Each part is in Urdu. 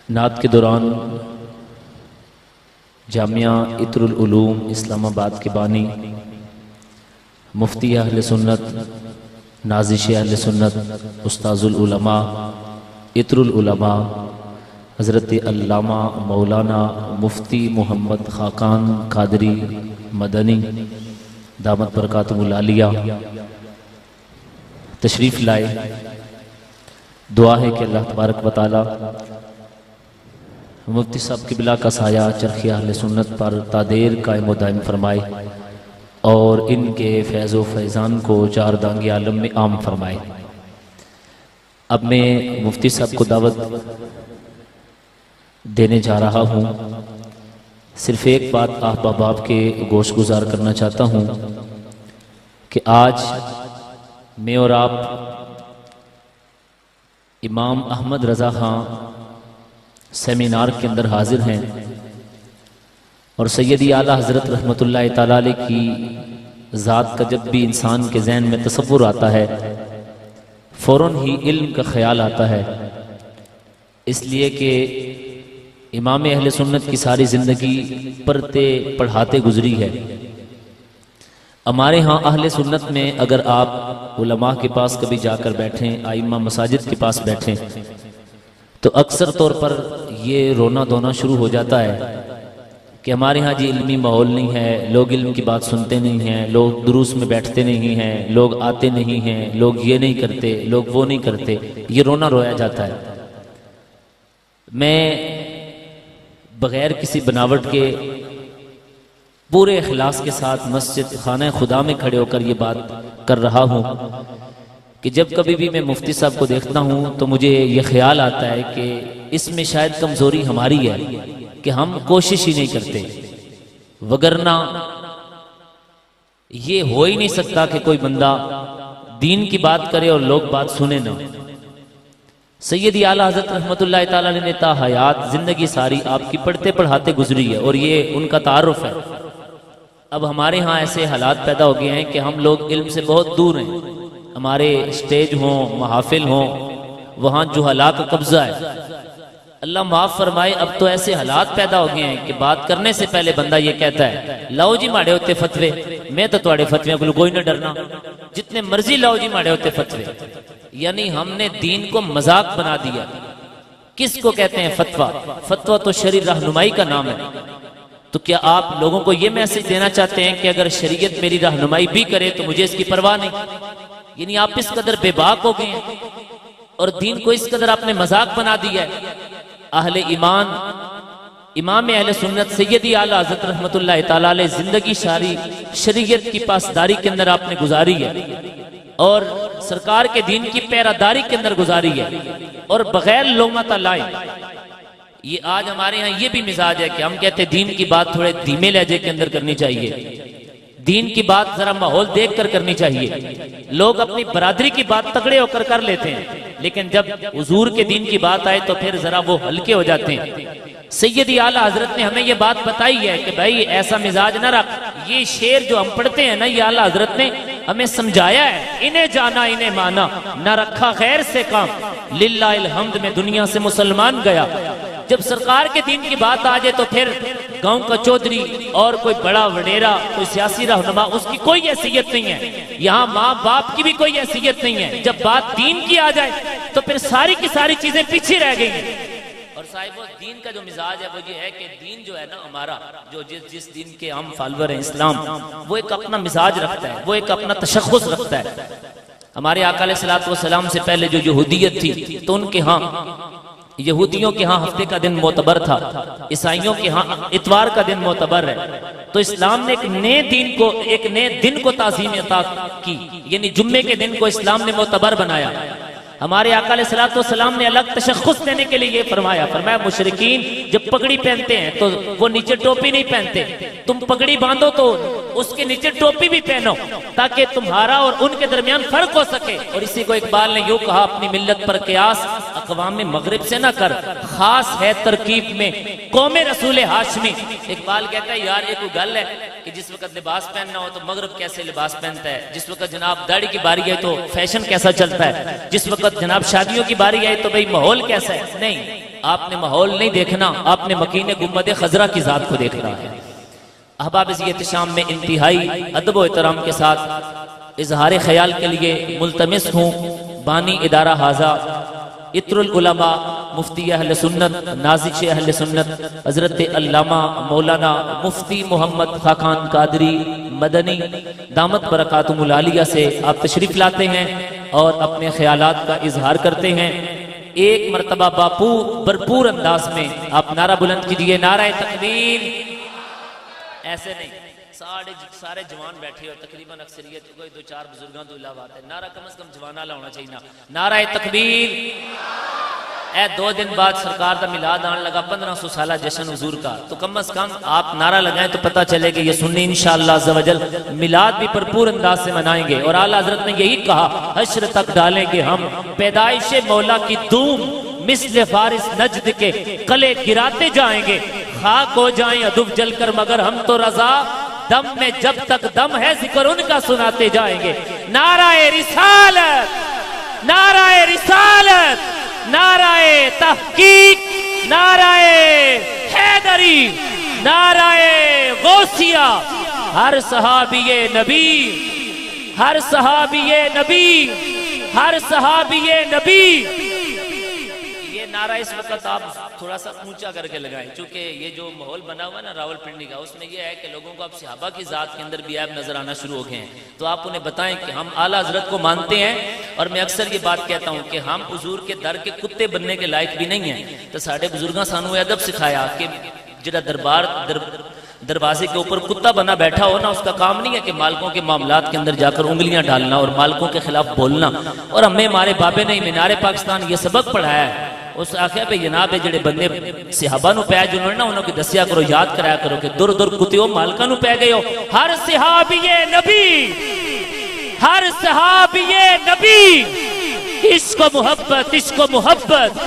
نعت کے دوران جامعہ عطر العلوم اسلام آباد کے بانی مفتی اہل سنت نازش اہل سنت استاذ العلماء عطر العلماء حضرت علامہ مولانا مفتی محمد خاقان قادری مدنی دامت برکاتہ العالیہ تشریف لائے۔ دعا ہے کہ اللہ تبارک و تعالی مفتی صاحب کی بلا کا سایہ چرخ اہل سنت پر تادیر قائم و دائم فرمائے اور ان کے فیض و فیضان کو چار دانگی عالم میں عام فرمائے۔ اب میں مفتی صاحب کو دعوت دینے جا رہا ہوں۔ صرف ایک بات آپ کے گوش گزار کرنا چاہتا ہوں کہ آج میں اور آپ امام احمد رضا خان سیمینار کے اندر حاضر ہیں اور سیدی اعلیٰ حضرت رحمت اللہ تعالیٰ علیہ کی ذات کا جب بھی انسان کے ذہن میں تصور آتا ہے فوراً ہی علم کا خیال آتا ہے، اس لیے کہ امام اہل سنت کی ساری زندگی پڑھتے پڑھاتے گزری ہے۔ ہمارے ہاں اہل سنت میں اگر آپ علماء کے پاس کبھی جا کر بیٹھیں، ائمہ مساجد کے پاس بیٹھیں تو اکثر طور پر یہ رونا دھونا شروع ہو جاتا ہے کہ ہمارے ہاں جی علمی ماحول نہیں ہے، لوگ علم کی بات سنتے نہیں ہیں، لوگ دروس میں بیٹھتے نہیں ہیں، لوگ آتے نہیں ہیں، لوگ یہ نہیں کرتے، لوگ وہ نہیں کرتے، یہ رونا رویا جاتا ہے۔ میں بغیر کسی بناوٹ کے پورے اخلاص کے ساتھ مسجد خانہ خدا میں کھڑے ہو کر یہ بات کر رہا ہوں کہ جب کبھی بھی میں مفتی صاحب کو دیکھتا ہوں تو مجھے یہ خیال آتا ہے کہ اس میں شاید کمزوری ہماری ہے کہ ہم کوشش ہی نہیں کرتے، وگرنہ یہ ہو ہی نہیں سکتا کہ کوئی بندہ دین کی بات کرے اور لوگ بات سنے نہ۔ سیدی اعلیٰ حضرت رحمت اللہ تعالیٰ نے تا حیات زندگی ساری آپ کی پڑھتے پڑھاتے گزری ہے اور یہ ان کا تعارف ہے۔ اب ہمارے ہاں ایسے حالات پیدا ہو گئے ہیں کہ ہم لوگ علم سے بہت دور ہیں، ہمارے اسٹیج ہوں، محافل ہوں، وہاں جہلاء کا قبضہ ہے۔ اللہ معاف فرمائے، اب تو ایسے حالات پیدا ہو گئے ہیں کہ بات کرنے سے پہلے بندہ یہ کہتا ہے لاؤ جی ماڑے ہوتے فتوے، میں تو تواڑے فتوے کو کوئی نہ ڈرنا، جتنے مرضی لاؤ جی ماڑے ہوتے فتوے۔ یعنی ہم نے دین کو مذاق بنا دیا۔ کس کو کہتے ہیں فتویٰ؟ فتویٰ تو شرعی رہنمائی کا نام ہے۔ تو کیا آپ لوگوں کو یہ میسج دینا چاہتے ہیں کہ اگر شریعت میری رہنمائی بھی کرے تو مجھے اس کی پرواہ نہیں؟ یعنی آپ اس قدر بے باک ہو گئے ہیں اور دین کو اس قدر آپ نے مذاق بنا دیا ہے۔ اہل ایمان امام اہل سنت سیدی اعلیٰ حضرت رحمت اللہ تعالیٰ علیہ زندگی ساری شریعت کی پاسداری کے اندر آپ نے گزاری ہے اور سرکار کے دین کی پیراداری کے اندر گزاری ہے اور بغیر لومۃ لائے۔ یہ آج ہمارے ہاں یہ بھی مزاج ہے کہ ہم کہتے ہیں دین کی بات تھوڑے دھیمے لہجے کے اندر کرنی چاہیے، دین کی بات ذرا ماحول دیکھ کر کرنی چاہیے۔ لوگ اپنی برادری کی بات تگڑے ہو کر کر لیتے ہیں، لیکن جب حضور کے دین کی بات آئے تو پھر ذرا وہ ہلکے ہو جاتے ہیں۔ سیدی اعلیٰ حضرت نے ہمیں یہ بات بتائی ہے کہ بھائی ایسا مزاج نہ رکھ۔ یہ شعر جو ہم پڑھتے ہیں نا، یہ اعلیٰ حضرت نے ہمیں سمجھایا ہے، انہیں جانا انہیں مانا، نہ رکھا غیر سے کام، للہ الحمد میں دنیا سے مسلمان گیا۔ جب سرکار کے دین کی بات آ جائے تو پھر گاؤں کا چودھری اور کوئی بڑا وڈیرا، کوئی سیاسی رہنما، اس کی کوئی حیثیت نہیں ہے۔ یہاں ماں باپ کی بھی کوئی حیثیت نہیں ہے۔ جب بات دین کی آ جائے تو پھر ساری کی ساری چیزیں پیچھے رہ گئی ہیں۔ اور صاحب دین کا جو مزاج ہے وہ یہ ہے کہ دین جو ہے نا ہمارا، جو جس دین کے ہم فالور ہیں اسلام، وہ ایک اپنا مزاج رکھتا ہے، وہ ایک اپنا تشخص رکھتا ہے۔ ہمارے آقا علیہ الصلوۃ والسلام سے پہلے جو یہودیت تھی تو ان کے ہاں، یہودیوں کے ہاں ہفتے کا دن معتبر تھا، عیسائیوں کے ہاں اتوار کا دن معتبر ہے۔ تو اسلام نے ایک نئے دن کو تعظیم عطا کی، یعنی جمعے کے دن کو اسلام نے معتبر بنایا۔ ہمارے آقا علیہ الصلوۃ والسلام نے الگ تشخص دینے کے لیے یہ فرمایا مشرکین جب پگڑی پہنتے ہیں تو وہ نیچے ٹوپی نہیں پہنتے، تم پگڑی باندھو تو اس کے نیچے ٹوپی بھی پہنو تاکہ تمہارا اور ان کے درمیان فرق ہو سکے۔ اور اسی کو اقبال نے یوں کہا، اپنی ملت پر قیاس اقوام مغرب سے نہ کر، خاص ہے ترکیب میں قوم رسول ہاشمی۔ اقبال کہتا ہے یار یہ کوئی گل ہے کہ جس وقت لباس پہننا ہو تو مغرب کیسے لباس پہنتا ہے، جس وقت جناب داڑھی کی باری ہے تو فیشن کیسا چلتا ہے، جس وقت جناب شادیوں کی باری آئی تو بھئی ماحول کیسا ہے۔ نہیں، آپ نے ماحول نہیں دیکھنا، آپ نے مکین گنبد خضرا کی ذات کو دیکھنا ہے۔ احباب اسی احتشام میں انتہائی ادب و احترام کے ساتھ اظہار خیال کے لیے ملتمس ہوں بانی ادارہ حاضہ عطر العلماء مفتی اہل سنت نازش اہل سنت حضرت علامہ مولانا مفتی محمد خاقان قادری مدنی دامت برکاتہم العالیہ سے آپ تشریف لاتے ہیں اور اپنے خیالات کا اظہار کرتے ہیں۔ ایک مرتبہ بھرپور انداز میں آپ نعرہ بلند کیجئے، نعرہ تکبیر۔ ایسے نہیں سارے جوان بیٹھے اور تقریباً اکثریت کوئی دو چار بزرگاں تو علاوہ ہے، نعرہ کم از کم جوانہ ہونا چاہیے، نعرہ تکبیر۔ اے 2 دن بعد سرکار دا میلاد آن لگا، 1500 سالہ جشن حضور کا، تو کم از کم آپ نعرہ لگائیں تو پتہ چلے کہ یہ سنی انشاءاللہ عز و جل میلاد بھی بھرپور انداز سے منائیں گے۔ اور اعلیٰ حضرت نے یہی کہا، حشر تک ڈالیں گے ہم پیدائش مولا کی دھوم، مثل فارس نجد کے قلعے گراتے جائیں گے، خاک ہو جائیں ادب جل کر مگر ہم تو رضا، دم میں جب تک دم ہے ذکر ان کا سناتے جائیں گے۔ نعرہ رسالت، نعرہ رسالت، نعرہ تحقیق، نعرہ حیدری، نعرہ غوثیہ، ہر صحابی نبی، ہر صحابی نبی، ہر صحابی نبی۔ یہ نعرہ اس وقت آپ تھوڑا سا اونچا کر کے لگائیں، چونکہ یہ جو ماحول بنا ہوا ہے نا راول پنڈی کا، اس میں یہ ہے کہ لوگوں کو اب صحابہ کی ذات کے اندر بھی عیب نظر آنا شروع ہو گئے ہیں، تو آپ انہیں بتائیں کہ ہم اعلیٰ حضرت کو مانتے ہیں، اور میں اکثر یہ بات کہتا ہوں کہ ہم حضور کے در کے کتے بننے کے لائق بھی نہیں ہیں۔ تو ساڑھے بزرگاں سانو ادب سکھایا کہ جڑا دروازے کے اوپر کتا بنا بیٹھا ہو نا، اس کا کام نہیں ہے کہ مالکوں کے معاملات کے اندر جا کر انگلیاں ڈالنا اور مالکوں کے خلاف بولنا۔ اور ہمیں ہمارے بابے نے مینار پاکستان یہ سبق پڑھایا ہے، اس آخیا پہ جناب جڑے بندے صحابہ نو پہ جنہوں نے انہوں کی دسیا کرو، یاد کرایا کرو کہ در در کتیو مالکہ نو پہ گئے ہو۔ ہر صحابی نبی، ہر صحابی نبی، عشق و محبت، عشق و محبت۔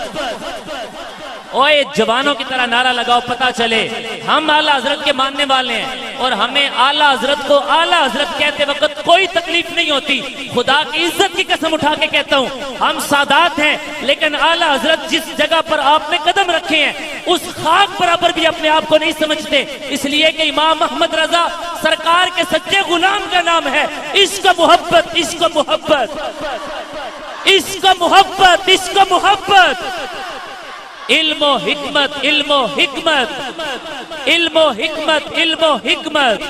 اوے جوانوں کی طرح نعرہ لگاؤ، پتہ چلے ہم اعلیٰ حضرت کے ماننے والے ہیں، اور ہمیں اعلیٰ حضرت کو اعلیٰ حضرت کہتے وقت کوئی تکلیف نہیں ہوتی۔ خدا کی عزت کی قسم اٹھا کے کہتا ہوں، ہم سادات ہیں، لیکن اعلیٰ حضرت جس جگہ پر آپ نے قدم رکھے ہیں اس خاک برابر بھی اپنے آپ کو نہیں سمجھتے، اس لیے کہ امام احمد رضا سرکار کے سچے غلام کا نام ہے۔ عشق محبت، عشق محبت، عشق محبت، عشق محبت، علم و حکمت، علم و حکمت، علم و حکمت، علم و حکمت۔